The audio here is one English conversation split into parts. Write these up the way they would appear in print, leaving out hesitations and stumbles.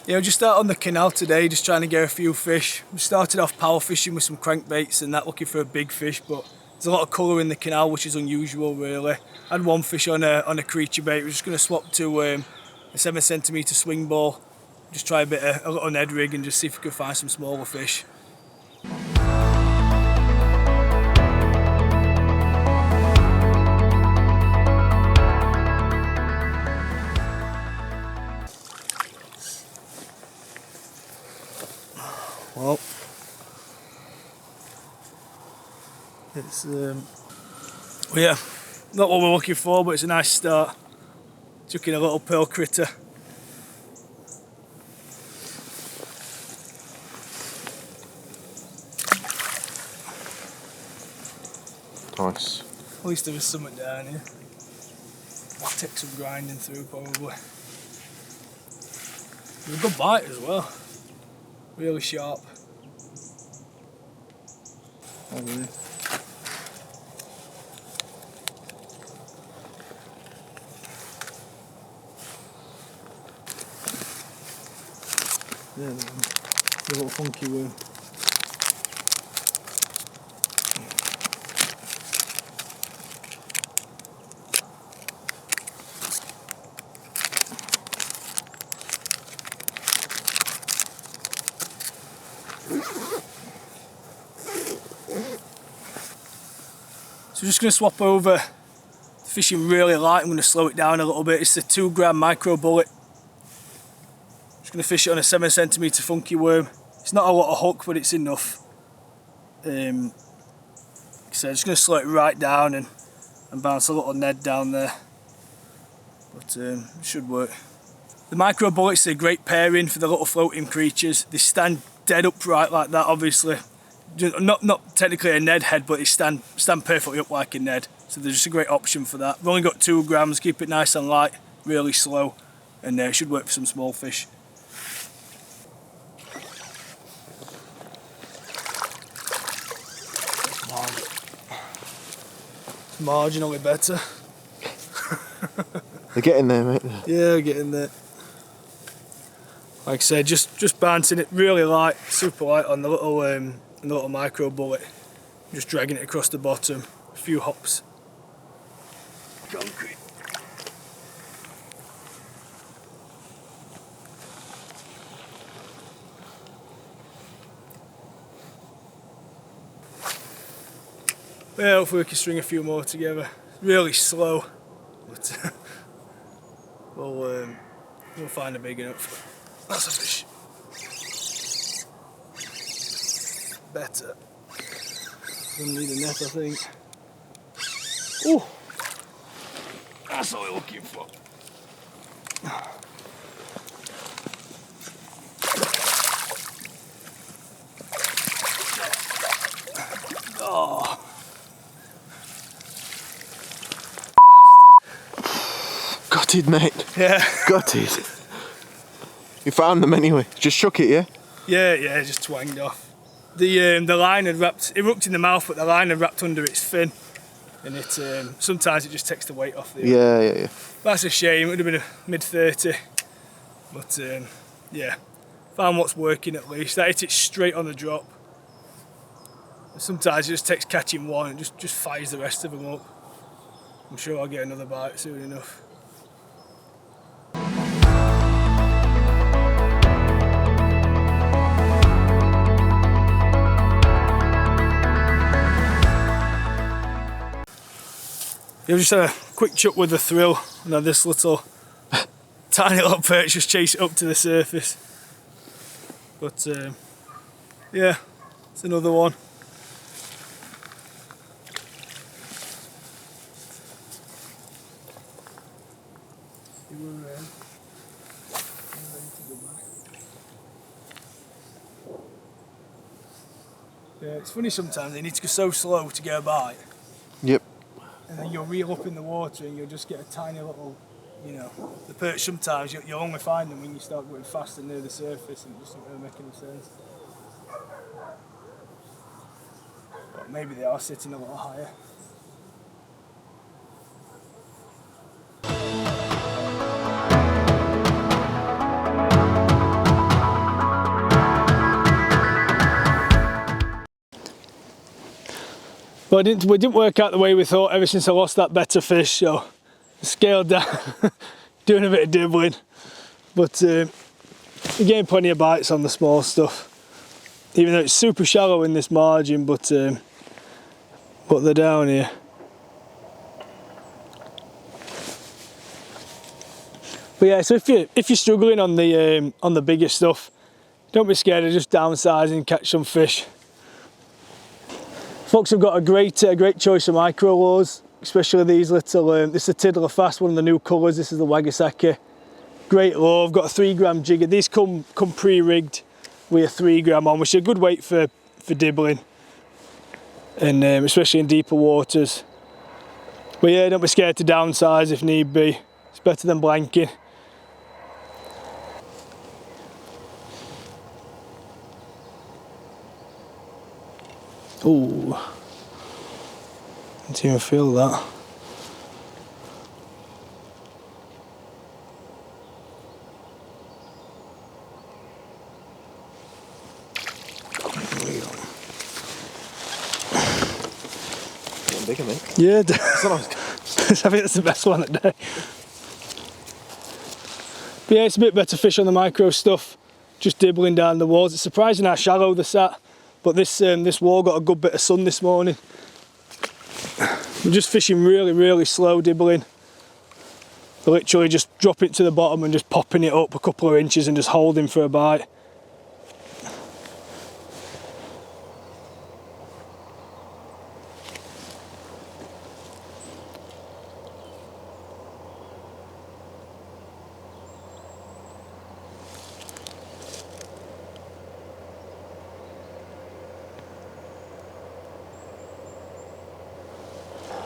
Yeah, just out on the canal today, just trying to get a few fish. We started off power fishing with some crankbaits and that, looking for a big fish, but there's a lot of colour in the canal, which is unusual really. I had one fish on a creature bait. We're just going to swap to a 7cm swing ball, just try a little Ned rig and just see if we can find some smaller fish. Well, it's yeah, not what we're looking for, but it's a nice start. Took in a little pearl critter. Nice. At least there was something down here. I'll take some grinding through probably. It was a good bite as well. Really sharp. Oh, really? Yeah, the little funky worm. So we're just going to swap over. Fishing really light, I'm going to slow it down a little bit. It's a 2 gram micro bullet. Just going to fish it on a 7cm funky worm. It's not a lot of hook, but it's enough. So I'm just going to slow it right down and bounce a little Ned down there. But it should work. The micro bullets are a great pairing for the little floating creatures. They stand dead upright like that, obviously. Not technically a Ned head, but they stand perfectly up like a Ned. So they're just a great option for that. We've only got 2 grams, keep it nice and light, really slow, and it should work for some small fish. It's marginally better. They're getting there, mate. Yeah, getting there. Like I said, just bouncing it really light, super light on the little micro bullet. Just dragging it across the bottom, a few hops. Concrete. Yeah, hopefully we can string a few more together. Really slow, but we'll find a big enough. That's a fish. Better. Doesn't need a net, I think. Ooh! That's what we're looking for. Oh. Gutted, mate. Yeah. Gutted. You found them anyway. Just shook it, yeah? Yeah, just twanged off. The line had wrapped, it hooked in the mouth, but the line had wrapped under its fin. And it sometimes it just takes the weight off the Yeah. That's a shame, it would have been a mid-30. But yeah, found what's working at least. That hit it straight on the drop. And sometimes it just takes catching one and just fires the rest of them up. I'm sure I'll get another bite soon enough. I've just had a quick chuck with the thrill and had this little tiny little perch just chase it up to the surface. But yeah, it's another one. Yeah, it's funny sometimes, you need to go so slow to get a bite. Yep. And then you'll reel up in the water and you'll just get a tiny little, the perch sometimes you'll only find them when you start going faster near the surface and it just doesn't really make any sense. But maybe they are sitting a little higher. But it didn't work out the way we thought ever since I lost that better fish, so I scaled down, doing a bit of dibbling. But we gained plenty of bites on the small stuff, even though it's super shallow in this margin, but they're down here. But yeah, so if you're struggling on the bigger stuff, don't be scared of just downsizing, catch some fish. Folks have got a great choice of micro lures, especially these little. This is a Tiddler Fast, one of the new colours. This is the Wagasaki. Great lure. I've got a 3 gram jigger. These come pre-rigged with a 3 gram on, which is a good weight for dibbling, and especially in deeper waters. But yeah, don't be scared to downsize if need be. It's better than blanking. Ooh, didn't even feel that. Getting bigger, mate. Yeah, I think that's the best one at day. But yeah, it's a bit better fish on the micro stuff, just dibbling down the walls. It's surprising how shallow they're sat. But this wall got a good bit of sun this morning. I'm just fishing really slow, dibbling. Literally just dropping it to the bottom and just popping it up a couple of inches and just holding for a bite.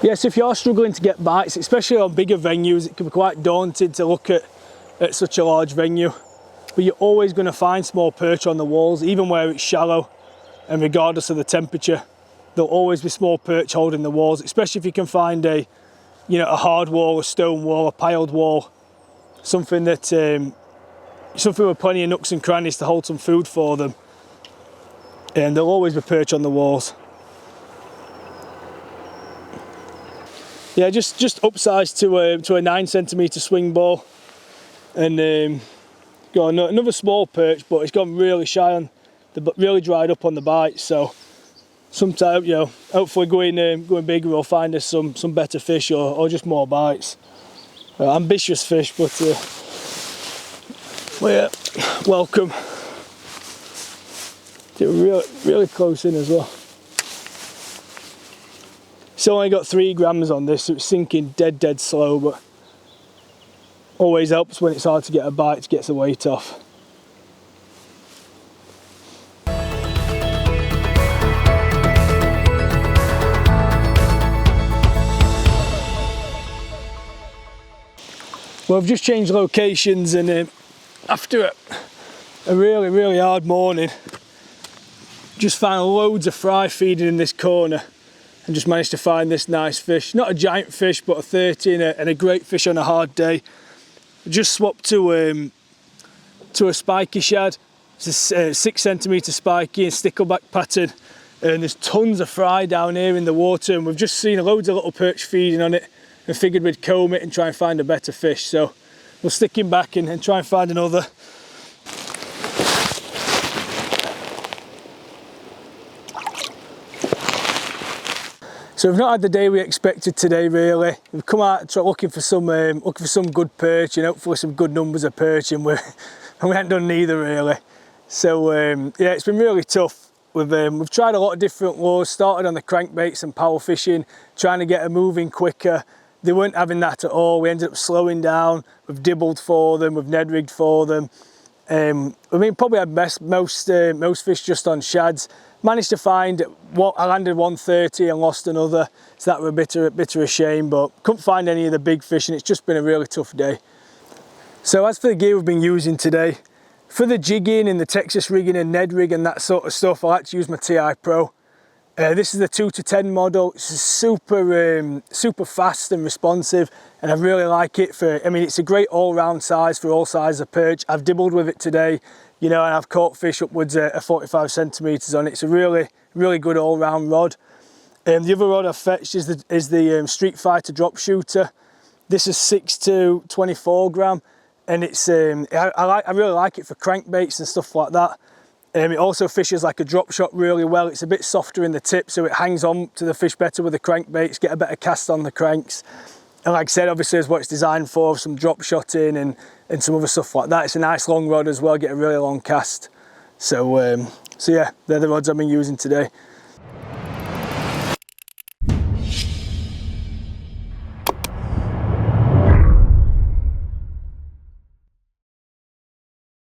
Yes, if you're struggling to get bites, especially on bigger venues, it can be quite daunting to look at such a large venue. But you're always going to find small perch on the walls, even where it's shallow, and regardless of the temperature, there'll always be small perch holding the walls, especially if you can find a hard wall, a stone wall, a piled wall, something with plenty of nooks and crannies to hold some food for them. And there'll always be perch on the walls. Yeah, just upsized to a 9 centimetre swing ball, and got another small perch, but it's gone really shy on, really dried up on the bites. So sometime, hopefully going bigger, we'll find us some better fish or just more bites. Ambitious fish, but yeah, welcome. Get really close in as well. It's only got 3 grams on this, so it's sinking dead slow, but always helps when it's hard to get a bite to get the weight off. Well, I've just changed locations, and after a really hard morning, just found loads of fry feeding in this corner. And just managed to find this nice fish. Not a giant fish, but a 30 and a great fish on a hard day. I just swapped to a spiky shad. It's a 6 centimetre spiky and stickleback pattern. And there's tons of fry down here in the water, and we've just seen loads of little perch feeding on it and figured we'd comb it and try and find a better fish. So we'll stick him back and try and find another. So we've not had the day we expected today, really. We've come out looking for some good perch and hopefully some good numbers of perch, and we haven't done neither really. So yeah, it's been really tough. We've tried a lot of different lures. Started on the crankbaits and power fishing, trying to get them moving quicker. They weren't having that at all. We ended up slowing down. We've dibbled for them. We've Ned rigged for them. Probably had most fish just on shads. Managed to find I landed 130 and lost another, so that was a bit of a shame, but couldn't find any of the big fish, and it's just been a really tough day. So as for the gear we've been using today, for the jigging and the Texas rigging and Ned rig and that sort of stuff, I like to use my TI Pro. This is the 2-to-10 model. It's super fast and responsive, and I really like it it's a great all-round size for all sizes of perch. I've dibbled with it today, and I've caught fish upwards of 45 centimetres on it. It's a really good all-round rod. The other rod I've fetched is the Street Fighter drop shooter. This is 6 to 24 gram, and it's I really like it for crankbaits and stuff like that. It also fishes like a drop shot really well. It's a bit softer in the tip, so it hangs on to the fish better with the crankbaits, get a better cast on the cranks. And like I said, obviously is what it's designed for, some drop shotting and some other stuff like that. It's a nice long rod as well, get a really long cast. So yeah, they're the rods I've been using today.